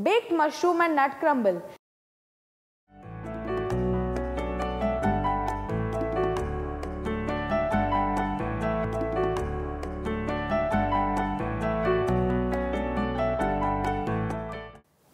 baked mushroom and nut crumble.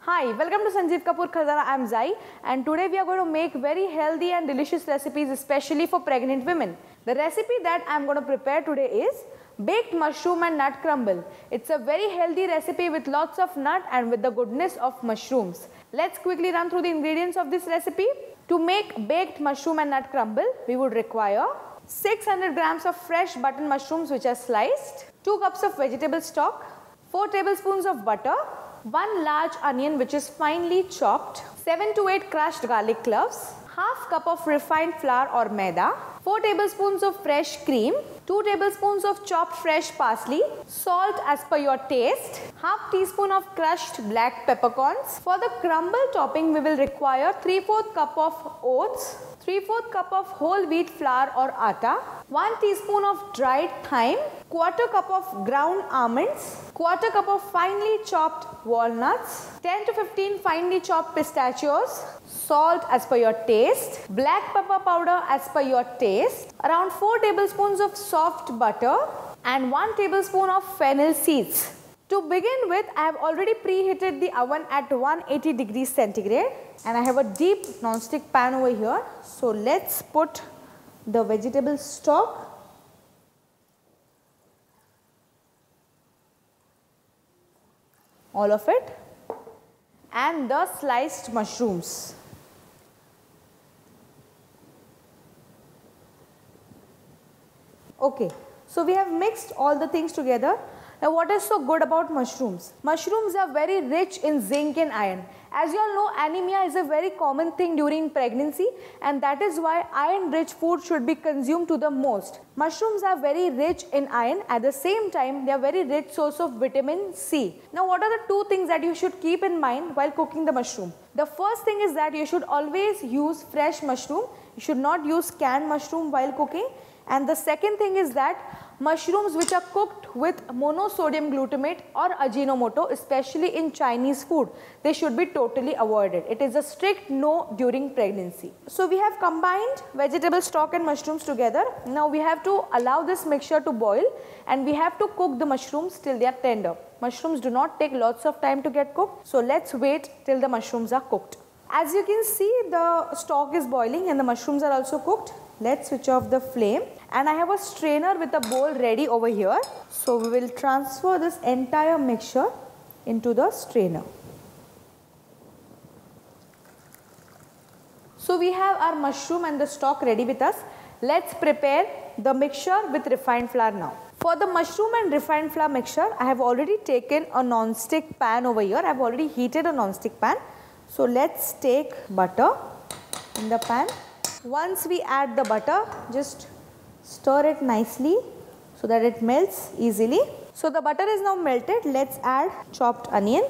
Hi, welcome to Sanjeev Kapoor Khazana. I am Zai, and today we are going to make very healthy and delicious recipes especially for pregnant women. The recipe that I am going to prepare today is baked mushroom and nut crumble. It's a very healthy recipe with lots of nut and with the goodness of mushrooms. Let's quickly run through the ingredients of this recipe. To make baked mushroom and nut crumble, we would require 600 grams of fresh button mushrooms which are sliced, 2 cups of vegetable stock, 4 tablespoons of butter, 1 large onion which is finely chopped, 7 to 8 crushed garlic cloves, half cup of refined flour or maida, 4 tablespoons of fresh cream, 2 tablespoons of chopped fresh parsley, salt as per your taste, half teaspoon of crushed black peppercorns. For the crumble topping, we will require 3/4 cup of oats, 3/4 cup of whole wheat flour or atta, 1 teaspoon of dried thyme, 1/4 cup of ground almonds, 1/4 cup of finely chopped walnuts, 10 to 15 finely chopped pistachios, salt as per your taste, black pepper powder as per your taste, around 4 tablespoons of soft butter and 1 tablespoon of fennel seeds. To begin with, I have already preheated the oven at 180 degrees centigrade and I have a deep non-stick pan over here. So let's put the vegetable stock, all of it, and the sliced mushrooms. Okay, so we have mixed all the things together. Now what is so good about mushrooms? Mushrooms are very rich in zinc and iron. As you all know, anemia is a very common thing during pregnancy, and that is why iron rich food should be consumed to the most. Mushrooms are very rich in iron. At the same time, they are very rich source of vitamin C. Now what are the 2 things that you should keep in mind while cooking the mushroom? The first thing is that you should always use fresh mushroom. You should not use canned mushroom while cooking. And the second thing is that mushrooms which are cooked with monosodium glutamate or Ajinomoto, especially in Chinese food, they should be totally avoided. It is a strict no during pregnancy. So we have combined vegetable stock and mushrooms together. Now we have to allow this mixture to boil and we have to cook the mushrooms till they are tender. Mushrooms do not take lots of time to get cooked. So let's wait till the mushrooms are cooked. As you can see, the stock is boiling and the mushrooms are also cooked. Let's switch off the flame, and I have a strainer with a bowl ready over here. So we will transfer this entire mixture into the strainer. So we have our mushroom and the stock ready with us. Let's prepare the mixture with refined flour now. For the mushroom and refined flour mixture, I have already taken a non-stick pan over here. I have already heated a non-stick pan. So let's take butter in the pan. Once we add the butter, just stir it nicely so that it melts easily. So the butter is now melted. Let's add chopped onion,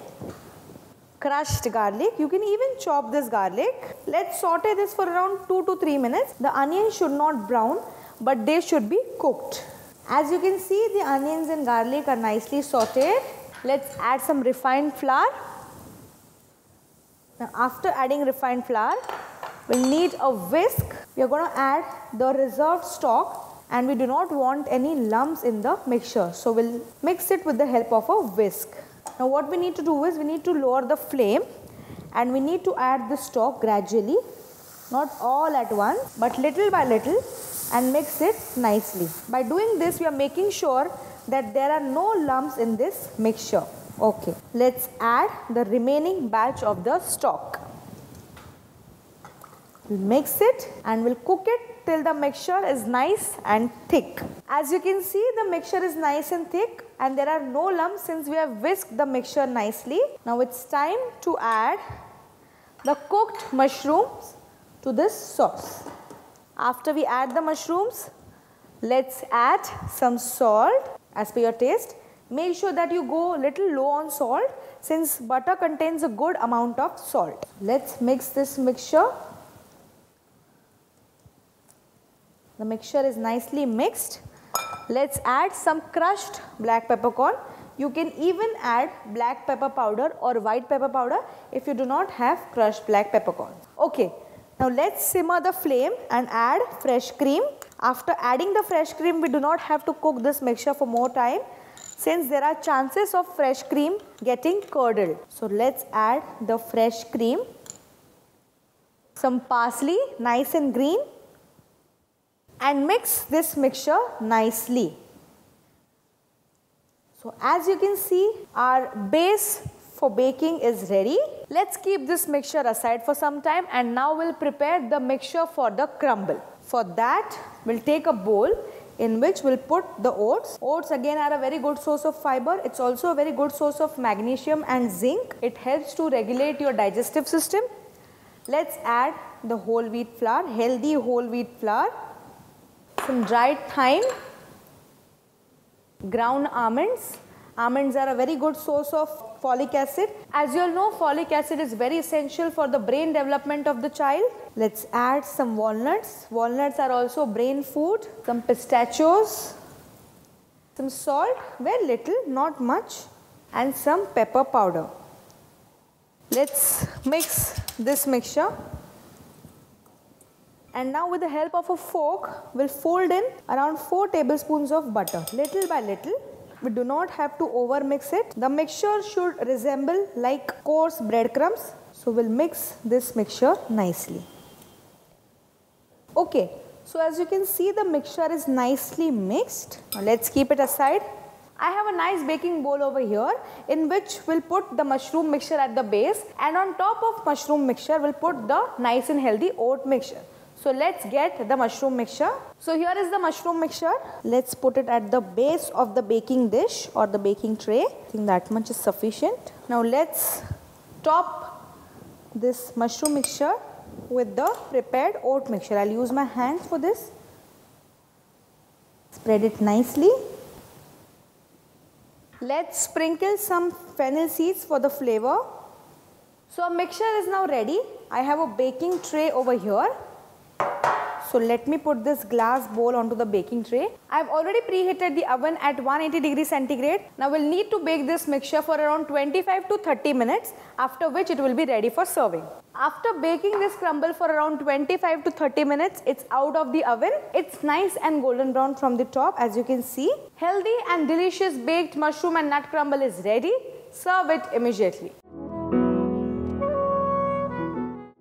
crushed garlic. You can even chop this garlic. Let's saute this for around 2 to 3 minutes. The onions should not brown, but they should be cooked. As you can see, the onions and garlic are nicely sauteed. Let's add some refined flour. Now after adding refined flour, we'll need a whisk. We are going to add the reserved stock and we do not want any lumps in the mixture. So we'll mix it with the help of a whisk. Now what we need to do is we need to lower the flame and we need to add the stock gradually, not all at once but little by little, and mix it nicely. By doing this, we are making sure that there are no lumps in this mixture. Okay, let's add the remaining batch of the stock. We'll mix it and we'll cook it till the mixture is nice and thick. As you can see, the mixture is nice and thick and there are no lumps since we have whisked the mixture nicely. Now it's time to add the cooked mushrooms to this sauce. After we add the mushrooms, let's add some salt as per your taste. Make sure that you go a little low on salt since butter contains a good amount of salt. Let's mix this mixture. The mixture is nicely mixed. Let's add some crushed black peppercorn. You can even add black pepper powder or white pepper powder if you do not have crushed black peppercorns. Okay, now let's simmer the flame and add fresh cream. After adding the fresh cream, we do not have to cook this mixture for more time since there are chances of fresh cream getting curdled. So let's add the fresh cream, some parsley, nice and green, and mix this mixture nicely. So as you can see, our base for baking is ready. Let's keep this mixture aside for some time, and now we'll prepare the mixture for the crumble. For that, we'll take a bowl in which we'll put the oats. Oats again are a very good source of fiber. It's also a very good source of magnesium and zinc. It helps to regulate your digestive system. Let's add the whole wheat flour, healthy whole wheat flour, some dried thyme, ground almonds. Almonds are a very good source of folic acid. As you all know, folic acid is very essential for the brain development of the child. Let's add some walnuts. Walnuts are also brain food. Some pistachios, some salt, very little, not much, and some pepper powder. Let's mix this mixture. And now with the help of a fork, we'll fold in around 4 tablespoons of butter, little by little. We do not have to over mix it. The mixture should resemble like coarse breadcrumbs. So we'll mix this mixture nicely. Okay, so as you can see, the mixture is nicely mixed. Now let's keep it aside. I have a nice baking bowl over here in which we'll put the mushroom mixture at the base, and on top of mushroom mixture we'll put the nice and healthy oat mixture. So let's get the mushroom mixture. So here is the mushroom mixture. Let's put it at the base of the baking dish or the baking tray. I think that much is sufficient. Now let's top this mushroom mixture with the prepared oat mixture. I'll use my hands for this. Spread it nicely. Let's sprinkle some fennel seeds for the flavor. So our mixture is now ready. I have a baking tray over here. So let me put this glass bowl onto the baking tray. I have already preheated the oven at 180 degrees centigrade. Now we'll need to bake this mixture for around 25 to 30 minutes, after which it will be ready for serving. After baking this crumble for around 25 to 30 minutes, it's out of the oven. It's nice and golden brown from the top, as you can see. Healthy and delicious baked mushroom and nut crumble is ready. Serve it immediately.